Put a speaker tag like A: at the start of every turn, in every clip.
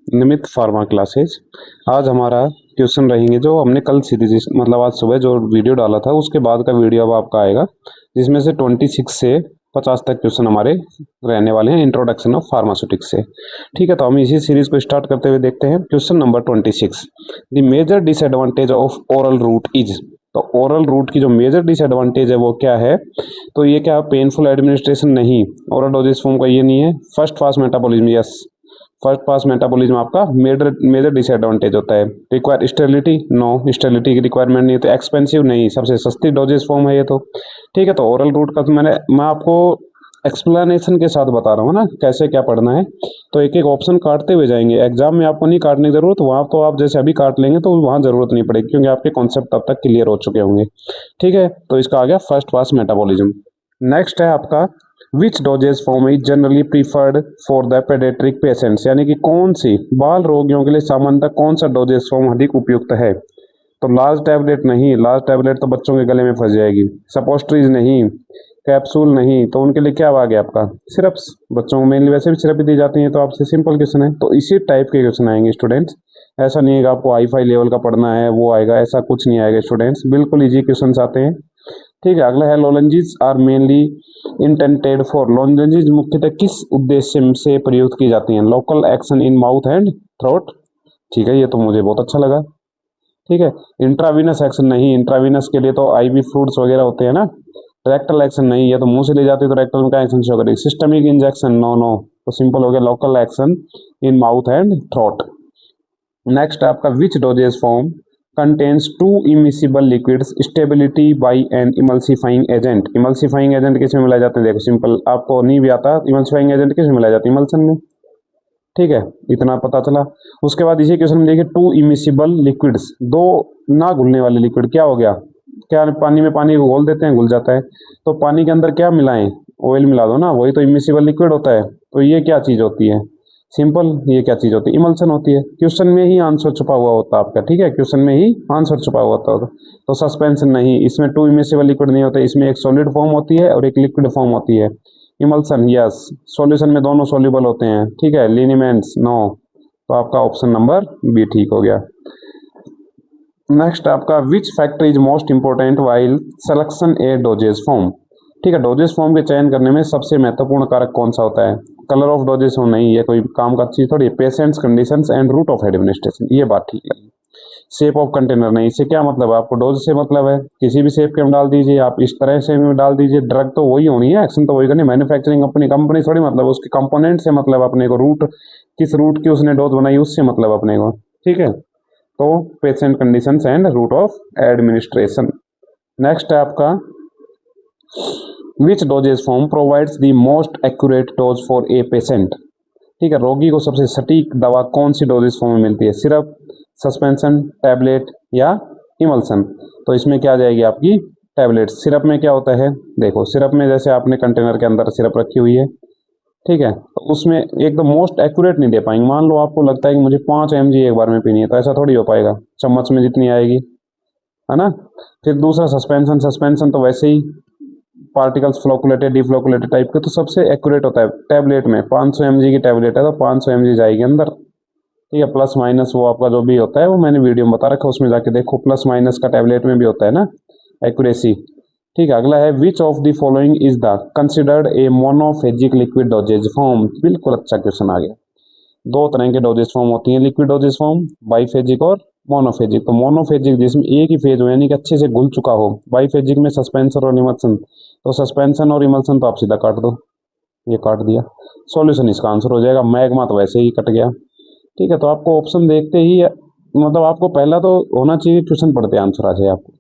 A: निमित pharma classes. आज हमारा question रहेंगे जो हमने कल सीरीज मतलब आज सुबह जो वीडियो डाला था उसके बाद का वीडियो अब आपका आएगा, जिसमें से 26 से 50 तक क्वेश्चन हमारे रहने वाले हैं इंट्रोडक्शन ऑफ फार्मास्यूटिक्स से। ठीक है, तो हम इसी सीरीज को स्टार्ट करते हुए देखते हैं question number 26। The major disadvantage of oral route is. तो ओरल रूट की जो मेजर डिसएडवांटेज है वो क्या है? तो ये क्या पेनफुल एडमिनिस्ट्रेशन नहीं, ओरल डोजेज फॉर्म का ये नहीं है। First pass metabolism, yes first pass metabolism आपका मेजर मेजर डिसएडवांटेज होता है। रिक्वायर स्टेरिलिटी, नो स्टेरिलिटी की रिक्वायरमेंट नहीं है। तो एक्सपेंसिव नहीं, सबसे सस्ती डोजेज फॉर्म है ये तो। ठीक है, तो ओरल रूट का तो मैं आपको एक्सप्लेनेशन के साथ बता रहा हूँ ना कैसे क्या पढ़ना है। तो एक एक ऑप्शन काटते हुए जाएंगे, एग्जाम में आपको नहीं काटने की जरूरत, वहाँ तो आप जैसे अभी काट लेंगे तो वहाँ जरूरत नहीं पड़ेगी क्योंकि आपके कॉन्सेप्ट तब तक क्लियर हो चुके होंगे। ठीक है, तो इसका आ गया फर्स्ट पास मेटाबॉलिज्म। नेक्स्ट है आपका which dosage form is generally preferred for the paediatric patients, यानी कि कौन सी बाल रोगियों के लिए सामान्यतः कौन सा डोजेज फॉर्म अधिक उपयुक्त है? तो लार्ज टैबलेट नहीं, लार्ज टैबलेट तो बच्चों के गले में फंस जाएगी। सपोस्ट्रीज नहीं, कैप्सूल नहीं, तो उनके लिए क्या आ गया आपका सिरप्स। बच्चों को मेनली वैसे भी सिरप दी जाती है, तो आपसे सिंपल क्वेश्चन है। तो इसी टाइप के क्वेश्चन आएंगे स्टूडेंट्स, ऐसा नहीं है कि आपको हाई फाई लेवल का पढ़ना है वो आएगा, ऐसा कुछ नहीं आएगा स्टूडेंट्स, बिल्कुल इजी क्वेश्चन आते हैं। ठीक है, अगला है लोलेंजिस आर मेनली इंटेंटेड फॉर। लोलेंजिस मुख्यतः किस उद्देश्य से प्रयुक्त की जाती हैं? Local action in mouth and throat. ठीक है, ये तो मुझे बहुत अच्छा लगा। ठीक है, इंट्रावीनस एक्शन नहीं, इंट्रावीनस के लिए तो आईवी फ्रूट्स वगैरह होते हैं ना। रेक्टल एक्शन नहीं, ये तो मुंह से ले जाती है तो रेक्टल में का एक्शन शो करेगी। सिस्टमिक इंजेक्शन, नो नो, तो सिंपल हो गया local action in mouth and throat. Next आपका which dosage form contains two immiscible liquids stability by an emulsifying agent. Emulsifying agent किस में मिलाए जाते हैं? देखो सिंपल, आपको नहीं भी आता इमल्सिफाइंग एजेंट किस में मिलाए जाते हैं? इमल्सन में। ठीक है, इतना पता चला। उसके बाद इसी क्वेश्चन में देखिए टू इमिसिबल लिक्विड्स, दो ना घुलने वाले लिक्विड, क्या हो गया? क्या पानी में पानी को घोल देते हैं, घुल जाता है। तो पानी के अंदर क्या मिलाएं? ऑयल मिला दो ना, वही तो इमिसिबल लिक्विड होता है। तो ये क्या चीज होती है? सिंपल, ये क्या चीज होती है? इमल्सन होती है। क्वेश्चन में ही आंसर छुपा हुआ होता है आपका। ठीक है, क्वेश्चन में ही आंसर छुपा हुआ होता है। तो सस्पेंशन नहीं, इसमें टू इमिसिबल लिक्विड नहीं होता, इसमें एक सॉलिड फॉर्म होती है और एक लिक्विड फॉर्म होती है। इमल्सन यस, सॉल्यूशन में दोनों सॉल्युबल होते हैं। ठीक है, लिनीमेंट्स नो, तो आपका ऑप्शन नंबर बी ठीक हो गया। नेक्स्ट आपका which factor is most important while selection A doses form. ठीक है, डोजेज फॉर्म के चयन करने में सबसे महत्वपूर्ण कारक कौन सा होता है? कलर ऑफ डोजेज फॉर्म नहीं, ये कोई काम का चीज थोड़ी। Patients conditions and route of administration, ये बात ठीक लगी। शेप ऑफ कंटेनर नहीं, इससे क्या मतलब है? आपको डोज से मतलब है, किसी भी शेप के में डाल दीजिए, आप इस तरह से में डाल दीजिए, ड्रग तो वही होनी है, एक्शन तो वही करनी। मैन्युफैक्चरिंग कंपनी कंपनी थोड़ी मतलब, उसके कंपोनेंट से मतलब अपने को, रूट किस रूट की उसने डोज बनाई उससे मतलब अपने को। ठीक है, तो patient conditions and route of administration. Next है आपका which dosage form provides the most accurate dose for a patient. ठीक है, रोगी को सबसे सटीक दवा कौन सी डोजेज फॉर्म में मिलती है? सिरप, सस्पेंशन, टैबलेट या इमल्सन। तो इसमें क्या आ जाएगी आपकी टैबलेट। सिरप में क्या होता है? देखो सिरप में जैसे आपने कंटेनर के अंदर सिरप रखी हुई है, ठीक है, तो उसमें एक तो मोस्ट एक्यूरेट नहीं दे पाएंगे। मान लो आपको लगता है कि मुझे 5 mg एक बार में पीनी है, तो ऐसा थोड़ी हो पाएगा, चम्मच में जितनी आएगी, है ना। फिर दूसरा सस्पेंशन, सस्पेंशन तो वैसे ही पार्टिकल्स फ्लोकुलेटेड डिफ्लोकुलेटेड टाइप के, तो सबसे एक्यूरेट होता है टैबलेट में। 500 mg की टैबलेट है तो 500 mg जाएगी अंदर। ठीक है, प्लस माइनस वो आपका जो भी होता है वो मैंने वीडियो में बता रखा है, उसमें जाके देखो, प्लस माइनस का टैबलेट में भी होता है ना एक्यूरेसी। ठीक है, अगला है which of the following is the considered a monophasic liquid doses form. बिल्कुल अच्छा क्वेश्चन आ गया। दो तरह के डोजेज फॉर्म होती हैं लिक्विड डोजेज फॉर्म, बाईफेजिक और मोनोफेजिक। तो मोनोफेजिक जिसमें एक ही फेज हो, यानी कि अच्छे से घुल चुका हो। बाईफेजिक में सस्पेंशन और इमल्सन, तो सस्पेंशन और इमल्सन तो आप सीधा काट दो, ये काट दिया, सॉल्यूशन इसका आंसर हो जाएगा। मैग्मा तो वैसे ही कट गया। ठीक है, तो आपको ऑप्शन देखते ही मतलब आपको पहला तो होना चाहिए ट्यूशन पढ़ते आंसर आ जाए आपको,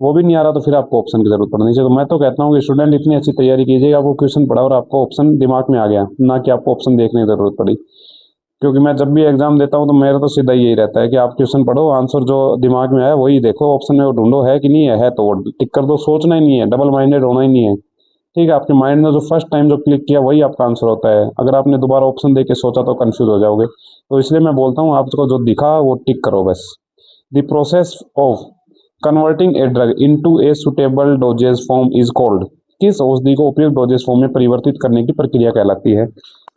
A: वो भी नहीं आ रहा तो फिर आपको ऑप्शन की जरूरत पड़नी चाहिए। तो मैं तो कहता हूँ कि स्टूडेंट इतनी अच्छी तैयारी कीजिएगा, आपको क्वेश्चन पढ़ा और आपको ऑप्शन दिमाग में आ गया, ना कि आपको ऑप्शन देखने की जरूरत पड़ी। क्योंकि मैं जब भी एग्जाम देता हूँ तो मेरा तो सीधा यही रहता है कि आप क्वेश्चन पढ़ो, आंसर जो दिमाग में आया वही देखो, ऑप्शन में वो ढूंढो है कि नहीं है तो वो टिक कर दो। सोचना ही नहीं है, डबल माइंडेड होना ही नहीं है। ठीक है, आपके माइंड में जो फर्स्ट टाइम जो क्लिक किया वही आपका आंसर होता है। अगर आपने दोबारा ऑप्शन देके सोचा तो कंफ्यूज हो जाओगे। तो इसलिए मैं बोलता हूँ आपको जो दिखा वो टिक करो बस। The process of converting a drug into a suitable doses form is called. किस औषधि को उपयुक्त डोजेज फॉर्म में परिवर्तित करने की प्रक्रिया कहलाती है?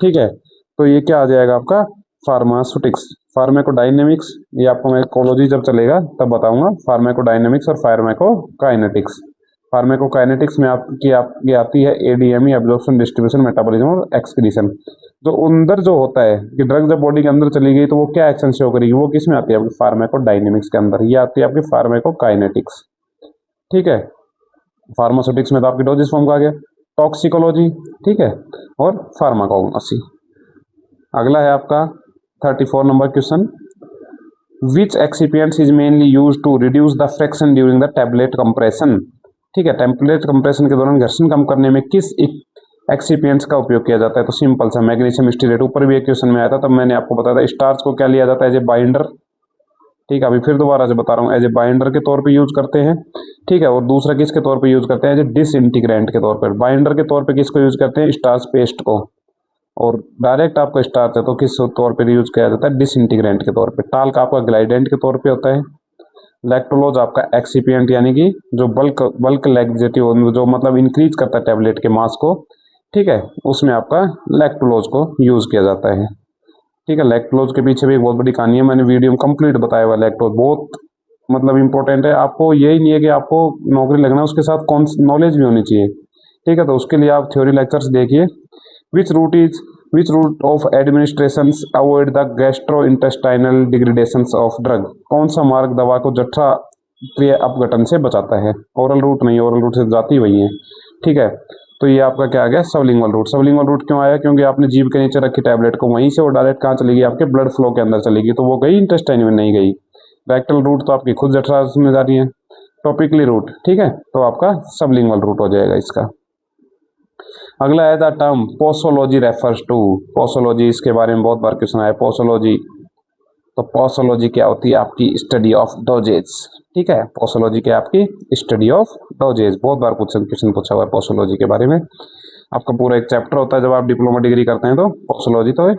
A: ठीक है, तो ये क्या आ जाएगा आपका फार्मास्यूटिक्स, फार्माकोडायनेमिक्स, ये आपको मैं इकोलॉजी जब चलेगा तब बताऊंगा। फार्माकोडायनेमिक्स और फार्माकोकाइनेटिक्स। फार्माकोकाइनेटिक्स में आपकी आती है एडीएमई, एब्जॉर्प्शन, डिस्ट्रीब्यूशन, मेटाबॉलिज्म और एक्सक्रीशन। जो अंदर जो होता है कि ड्रग जब बॉडी के अंदर चली गई तो वो क्या एक्शन शो करेगी, वो किस में आती है आपकी फार्माकोडायनेमिक्स के अंदर। ये आती है आपकी फार्माकोकाइनेटिक्स। ठीक है, फार्मास्यूटिक्स में तो आपकी डोजेस फॉर्म का आ गया, टॉक्सिकोलॉजी, ठीक है, और फार्माकोग्नोसी। अगला है आपका 34 number question, which excipients is mainly use to reduce the friction during the tablet compression. ठीक है, टैबलेट कंप्रेशन के दौरान घर्षण कम करने में किस एक्सिपिएंट्स का उपयोग किया जाता है। तो सिंपल सा मैग्नीशियम स्टीरेट, ऊपर भी एक क्वेश्चन में आया था तब मैंने आपको बताया था। स्टार्च को क्या लिया जाता है, एज ए बाइंडर। ठीक है, अभी फिर दोबारा से बता रहा हूँ, एज ए बाइंडर के तौर पे यूज करते हैं। ठीक है, और दूसरा किसके तौर पे यूज करते हैं, एज ए डिसइंटीग्रेंट के तौर पर। बाइंडर के तौर पे किसको यूज करते हैं, स्टार्च पेस्ट को, और डायरेक्ट आपका स्टार्च है तो किस तौर पे यूज किया जाता है, डिसइंटीग्रेंट के तौर पे। टाल्क आपका ग्लाइडेंट के तौर पे होता है। लैक्टोलोज आपका एक्सिपिएंट, यानी कि जो बल्क लैक्सेटिव, जो मतलब इंक्रीज करता है टैबलेट के मास को। ठीक है, उसमें आपका लैक्टोलोज को यूज किया जाता है। ठीक है, लैक्टोलोज के पीछे भी एक बहुत बड़ी कहानी है, मैंने वीडियो में कंप्लीट बताया हुआ। लैक्टोज बहुत मतलब इंपॉर्टेंट है, आपको यही नहीं है कि आपको नौकरी लगना है, उसके साथ कौन नॉलेज भी होनी चाहिए। ठीक है, तो उसके लिए आप थ्योरी लेक्चर्स देखिए। Which route of administrations avoid the gastrointestinal डिग्रेडेशंस of drug. कौन सा मार्ग दवा को जठरा क्रिय अपघटन से बचाता है। ओरल रूट नहीं, ओरल रूट से जाती वही है। ठीक है, तो ये आपका क्या आ गया, सबलिंगुअल रूट। सबलिंगुअल रूट क्यों आया, क्योंकि आपने जीभ के नीचे रखी टैबलेट को, वहीं से वो डायरेक्ट कहाँ चलेगी, आपके ब्लड फ्लो के अंदर चलेगी, तो वो गई इंटेस्टाइन में नहीं गई। रेक्टल रूट तो आपकी खुद जठरा में जा रही है। टॉपिकली रूट, ठीक है, तो आपका सबलिंगुअल रूट हो जाएगा इसका। अगला है the term posology refers to. Posology, इसके बारे में बहुत बार क्वेश्चन आया, पोसोलॉजी। तो पोसोलॉजी क्या होती है, आपकी स्टडी ऑफ डोजेज। ठीक है, पोसोलॉजी क्या आपकी स्टडी ऑफ डोजेज, बहुत बार क्वेश्चन पूछा हुआ है पोसोलॉजी के बारे में। आपका पूरा एक चैप्टर होता है जब आप डिप्लोमा डिग्री करते हैं तो पोसोलॉजी तो है।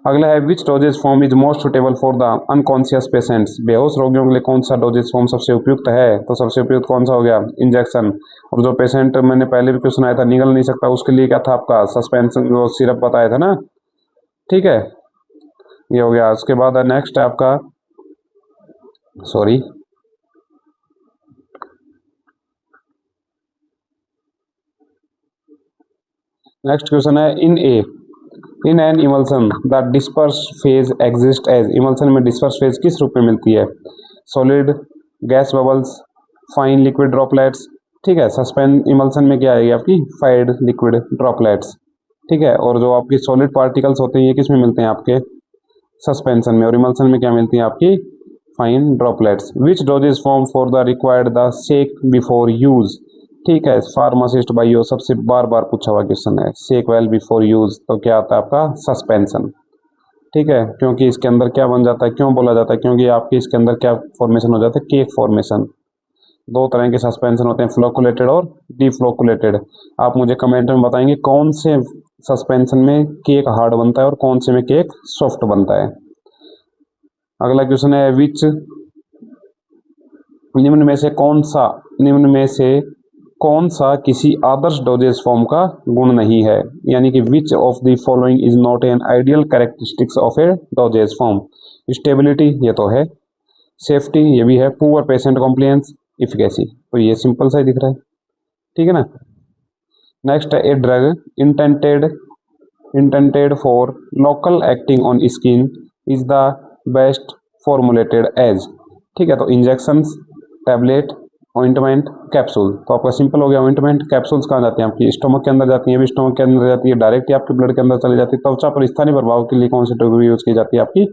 A: अगला है which dosage form is most suitable for the unconscious patients. बेहोश रोगियों के लिए कौन सा डोजेज फॉर्म सबसे उपयुक्त है, तो सबसे उपयुक्त कौन सा हो गया, इंजेक्शन। और जो पेशेंट, मैंने पहले भी क्वेश्चन आया था, निगल नहीं सकता, उसके लिए क्या था आपका सस्पेंशन, जो सिरप बताया था ना। ठीक है, ये हो गया। उसके बाद नेक्स्ट है आपका, सॉरी, नेक्स्ट क्वेश्चन है in an emulsion the disperse phase exist as. Emulsion में डिस्पर्स फेज किस रूप में मिलती है, solid, gas bubbles, fine liquid droplets. ठीक है, सस्पेंड इमल्सन में क्या आएगी आपकी, फाइड लिक्विड ड्रॉपलेट्स। ठीक है, और जो आपकी सॉलिड पार्टिकल्स होते हैं ये किस में मिलते हैं, आपके सस्पेंशन में, और इमल्सन में क्या मिलती है, आपकी fine droplets. Which dosage form for the required the shake before use. ठीक है, फार्मासिस्ट भाइयों सबसे बार बार पूछा हुआ क्वेश्चन है, शेक वेल बिफोर यूज, तो क्या आता है आपका सस्पेंशन। ठीक है, क्योंकि इसके अंदर क्या बन जाता है, क्यों बोला जाता है, क्योंकि आपके इसके अंदर क्या फॉर्मेशन हो जाता है, केक फॉर्मेशन। दो तरह के सस्पेंशन होते हैं, फ्लोकुलेटेड और डीफ्लोकुलेटेड। आप मुझे कमेंट में बताएंगे कौन से सस्पेंशन में केक हार्ड बनता है और कौन से में केक सॉफ्ट बनता है। अगला क्वेश्चन है विच निम्न में से कौन सा किसी आदर्श डोजेज फॉर्म का गुण नहीं है, यानी कि which of the following is not an ideal characteristics of A doses form. Stability, ये तो है। सेफ्टी, ये भी है। पुअर पेशेंट कॉम्प्लियंस, इफिकेसी, तो ये सिंपल सा ही दिख रहा है। ठीक है ना। नेक्स्ट है a drug intended for local acting on skin is the best formulated as. ठीक है, तो इंजेक्शंस, टैबलेट, ऑइंटमेंट, कैप्सूल। तो आपका सिंपल हो गया ऑइंटमेंट। कैप्सूल्स कहाँ जाती हैं, आपकी स्टोमक के अंदर जाती हैं, भी स्टोमक के अंदर जाती है, डायरेक्ट ही आपके ब्लड के अंदर चली जाती है। त्वचा पर स्थानीय प्रभाव के लिए कौन से ड्रग यूज की जाती है, आपकी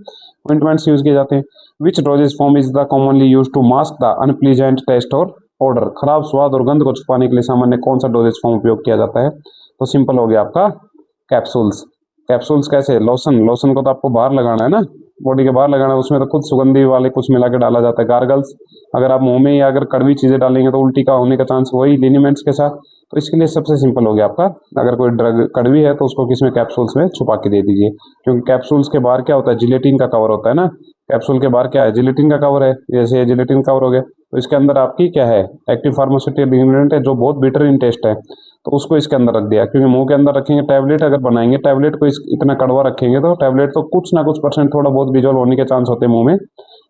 A: ऑइंटमेंट्स यूज किए जाते हैं। Which dosage form is the commonly use to mask the unpleasant taste और ऑर्डर। खराब स्वाद और गंध को छुपाने के लिए सामान्य कौन सा डोजेज फॉर्म उपयोग किया जाता है, तो सिंपल हो गया आपका कैप्सूल्स। कैप्सूल्स कैसे, लोशन को तो आपको बाहर लगाना है ना, बॉडी के बाहर लगाना है, उसमें तो खुद सुगंधी वाले कुछ मिला के डाला जाता है। गार्गल्स, अगर आप मुंह में या अगर कड़वी चीजें डालेंगे तो उल्टी का होने का चांस, वही लिनीमेंट्स के साथ। तो इसके लिए सबसे सिंपल हो गया आपका, अगर कोई ड्रग कड़वी है तो उसको किसमें, कैप्सूल्स में छुपा के दे दीजिए, क्योंकि कैप्सूल्स के बाहर क्या होता है, जिलेटिन का कवर होता है ना। कैप्सूल के बाहर क्या है, जिलेटिन का कवर है, जैसे जिलेटिन कवर हो गया, तो इसके अंदर आपकी क्या है, एक्टिव फार्मास्यूटिकल इंग्रेडिएंट है जो बहुत बिटर इन टेस्ट है। तो उसको इसके अंदर रख दिया, क्योंकि मुंह के अंदर रखेंगे टैबलेट, अगर बनाएंगे टैबलेट को इतना कड़वा रखेंगे तो टैबलेट तो कुछ ना कुछ % थोड़ा बहुत डिजोल्व होने के चांस होते हैं मुंह में,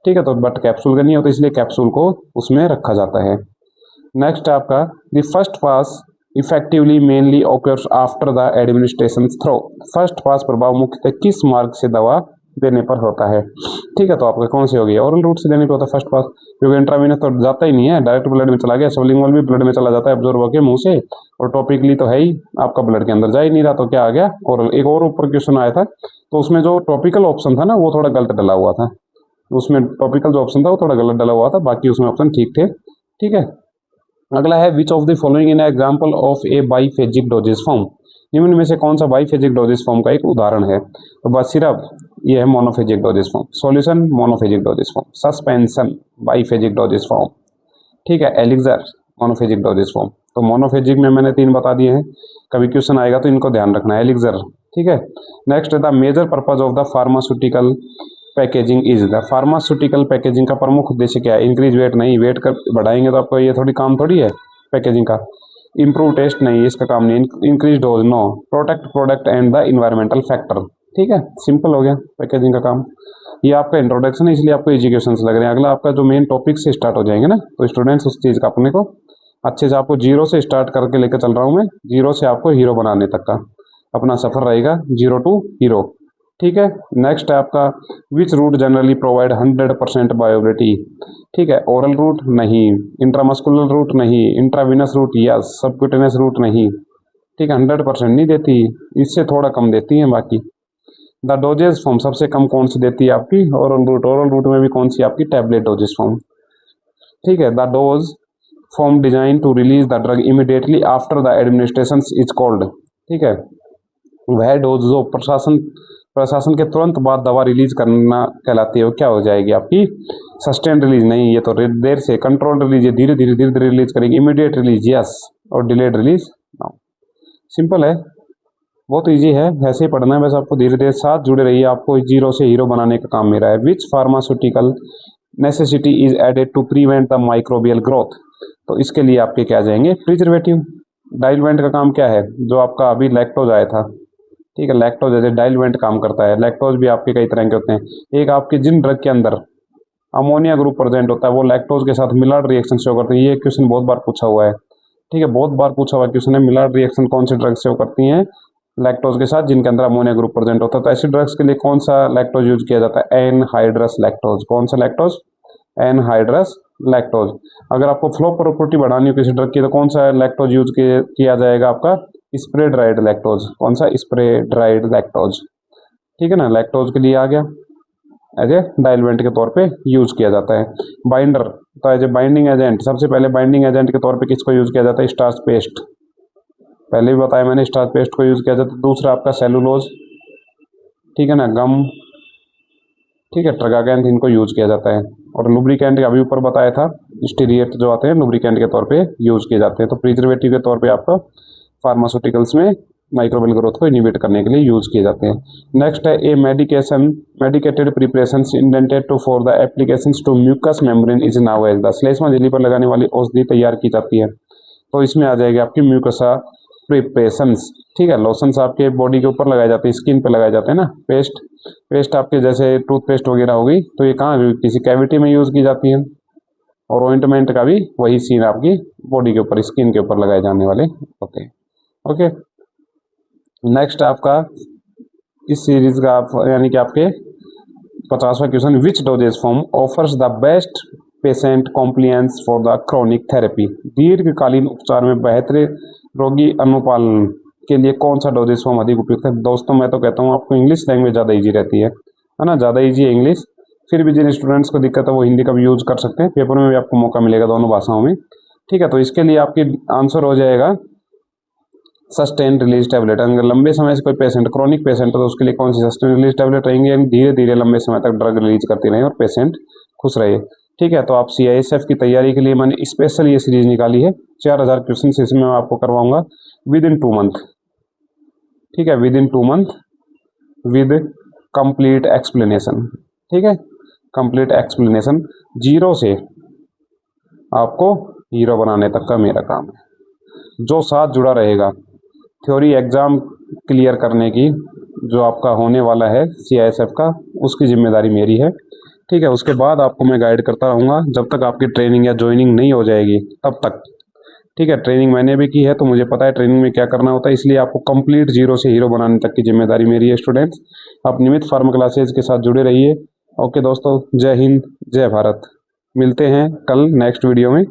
A: ठीक है। तो बट कैप्सूल का नहीं होता, इसलिए कैप्सूल को उसमें रखा जाता है। नेक्स्ट है आपका the first pass effectively mainly occurs after the administration through. First pass प्रभाव मुख्यतः किस मार्ग से दवा देने पर होता है, ठीक है। तो आपका कौन सी होगी, ओरल रूट से देने पर होता है फर्स्ट पास, क्योंकि इंट्रावीनस तो जाता ही नहीं है, डायरेक्ट ब्लड में चला गया, सबलिंगुअल भी ब्लड में चला जाता है एब्जॉर्ब होकर मुंह से, और टॉपिकली तो है ही आपका ब्लड के अंदर जा ही नहीं रहा, तो क्या आ गया ओरल। एक और ऊपर क्वेश्चन आया था, तो उसमें जो टॉपिकल ऑप्शन था ना वो थोड़ा गलत डला हुआ था, उसमें टॉपिकल जो ऑप्शन था वो थोड़ा गलत डला हुआ था, बाकी उसमें ऑप्शन ठीक थे, ठीक है। अगला है which of the following in example of A biphasic doses form. निम्न में से कौन सा बाईफेजिक डोजेस फॉर्म का एक उदाहरण है। तो बस सिर्फ ये है monophasic doses form, solution monophasic doses form, suspension biphasic doses form, ठीक है। Elixir monophasic doses form. तो मोनोफेजिक में मैंने 3 बता दिए हैं, कभी क्वेश्चन आएगा तो इनको ध्यान रखना है। एलिक्सर, ठीक है। नेक्स्ट है the major purpose of the pharmaceutical packaging is. The pharmaceutical packaging का प्रमुख उद्देश्य क्या है। इंक्रीज वेट नहीं, वेट कर बढ़ाएंगे तो आपको ये थोड़ी काम थोड़ी है पैकेजिंग का। इम्प्रूव टेस्ट नहीं, इसका काम नहीं। Increase dose no. Protect product and the environmental factor, ठीक है। सिंपल हो गया पैकेजिंग का काम। ये आपका इंट्रोडक्शन है, इसलिए आपको एजुकेशन लग रहे हैं। अगला आपका जो मेन टॉपिक से स्टार्ट हो जाएंगे ना, तो स्टूडेंट्स उस चीज़ का अपने को अच्छे से, आपको जीरो से स्टार्ट करके लेकर चल रहा हूँ मैं, जीरो से आपको हीरो बनाने तक का अपना सफर रहेगा, जीरो टू हीरो, ठीक है। नेक्स्ट है आपका which route generally provide 100% bioavailability, ठीक है। ओरल रूट नहीं, इंट्रामस्कुलर रूट नहीं, intravenous route yes, subcutaneous route नहीं, ठीक है। 100% नहीं देती, इससे थोड़ा कम देती है बाकी। द डोजेस फॉर्म सबसे कम कौन सी देती है आपकी, ओरल रूट। ओरल रूट में भी कौन सी आपकी, टैबलेट डोजेस फॉर्म, ठीक है। The dose form design to release the drug immediately after the administration is called, ठीक है। वह डोज जो प्रशासन के तुरंत बाद दवा रिलीज करना कहलाती है, वो क्या हो जाएगी आपकी, सस्टेन रिलीज नहीं, ये तो देर से। कंट्रोल रिलीज, ये धीरे धीरे रिलीज करेगी। इमीडिएट रिलीज यस, और डिलेड रिलीज नो। सिंपल है, बहुत इजी है, ऐसे ही पढ़ना है बस आपको। धीरे धीरे साथ जुड़े रहिए, आपको जीरो से हीरो बनाने का काम मेरा है। Which pharmaceutical necessity is added to prevent the microbial growth. तो इसके लिए आपके क्या आ जाएंगे, प्रिजर्वेटिव। डाइल्वेंट का काम क्या है, जो आपका अभी लैक्टोज आया था, ठीक है। लैक्टोज जैसे डाइल्वेंट काम करता है। लैक्टोज भी आपके कई तरह के होते हैं। एक आपके जिन ड्रग के अंदर अमोनिया ग्रुप प्रेजेंट होता है, वो लैक्टोज के साथ मिलार्ड रिएक्शन शो करते हैं। ये क्वेश्चन बहुत बार पूछा हुआ है, ठीक है, बहुत बार पूछा हुआ क्वेश्चन है। मिलार्ड रिएक्शन कौन सी ड्रग शो करती हैं, लैक्टोज के साथ, जिनके अंदर अमोनिया ग्रुप प्रेजेंट होता है। तो ऐसी ड्रग्स के लिए कौन सा लैक्टोज यूज किया जाता है, एनहाइड्रस लैक्टोज। कौन सा लैक्टोज, एनहाइड्रस लैक्टोज। अगर आपको फ्लो प्रॉपर्टी बढ़ानी हो किसी ड्रग की, तो कौन सा लैक्टोज यूज किया जाएगा आपका, स्प्रे ड्राइड लैक्टोज। कौन सा, स्प्रे ड्राइड लैक्टोज, ठीक है ना। लैक्टोज के लिए आ गया, एज ए डाइल्वेंट के तौर पे यूज किया जाता है। बाइंडर, तो एज ए बाइंडिंग एजेंट, सबसे पहले बाइंडिंग एजेंट के तौर पे किसको यूज किया जाता है, स्टार्च पेस्ट। पहले भी बताया मैंने, स्टार्च पेस्ट को यूज किया जाता है। दूसरा आपका सेलुलोज, ठीक है ना, गम, ठीक है, ट्रगागैंथ, इनको यूज किया जाता है। और लुब्रिकेंट अभी ऊपर बताया था, स्टीरिएट जो आते हैं लुब्रिकेंट के तौर पे यूज किए जाते हैं। तो प्रिजर्वेटिव के तौर पे आपका फार्मास्यूटिकल्स में माइक्रोबियल ग्रोथ को इनिबिट करने के लिए यूज किए जाते हैं। नेक्स्ट है a medicated preparations intended to for the applications to mucous membrane is now as the. श्लेष्मा झिल्ली पर लगाने वाली औषधि तैयार की जाती है, तो इसमें आ जाएगी आपकी म्यूकसा प्रिपरेशंस, ठीक है। लोशंस आपके बॉडी के ऊपर लगाए जाते हैं, स्किन पे लगाए जाते हैं ना। पेस्ट आपके जैसे टूथपेस्ट वगैरह हो गई, तो ये कहाँ, किसी कैविटी में यूज की जाती है। और ऑइंटमेंट का भी वही सीन आपकी बॉडी के ऊपर, स्किन के ऊपर लगाए जाने वाले होते हैं, ओके। नेक्स्ट आपका इस सीरीज का यानी कि आपके 50वां question, which doses form offers the best patient compliance for the chronic therapy. दीर्घकालीन उपचार में बेहतर रोगी अनुपालन के लिए कौन सा डोजेस फॉर्म अधिक उपयुक्त है। दोस्तों मैं तो कहता हूँ आपको इंग्लिश लैंग्वेज ज़्यादा ईजी रहती है ना, ज़्यादा ईजी है इंग्लिश। फिर भी जिन स्टूडेंट्स को दिक्कत है वो हिंदी का भी यूज कर सकते हैं, पेपर में भी आपको मौका मिलेगा दोनों भाषाओं में, ठीक है। तो इसके लिए आपकी आंसर हो जाएगा सस्टेन रिलीज टैबलेट। अगर लंबे समय से कोई पेशेंट क्रोनिक पेशेंट है तो उसके लिए कौन सी सस्टेन रिलीज टैबलेट रहेंगे, धीरे धीरे लंबे समय तक ड्रग रिलीज करती रहे और पेशेंट खुश रहे, ठीक है। तो आप CISF की तैयारी के लिए मैंने स्पेशल ये सीरीज निकाली है, 4000 क्वेश्चन इसमें मैं आपको करवाऊंगा विद इन 2 मंथ, ठीक है, with in 2 month with complete explanation, ठीक है। कंप्लीट एक्सप्लेनेशन, जीरो से आपको हीरो बनाने तक का मेरा काम है। जो साथ जुड़ा रहेगा थ्योरी एग्ज़ाम क्लियर करने की, जो आपका होने वाला है CISF का, उसकी ज़िम्मेदारी मेरी है। ठीक है, उसके बाद आपको मैं गाइड करता रहूँगा जब तक आपकी ट्रेनिंग या ज्वाइनिंग नहीं हो जाएगी तब तक। ठीक है, ट्रेनिंग मैंने भी की है तो मुझे पता है ट्रेनिंग में क्या करना होता है, इसलिए आपको कंप्लीट जीरो से हीरो बनाने तक की जिम्मेदारी मेरी है स्टूडेंट्स। आप नियमित फार्मा क्लासेज के साथ जुड़े रहिए। ओके दोस्तों, जय हिंद, जय भारत। मिलते हैं कल नेक्स्ट वीडियो में।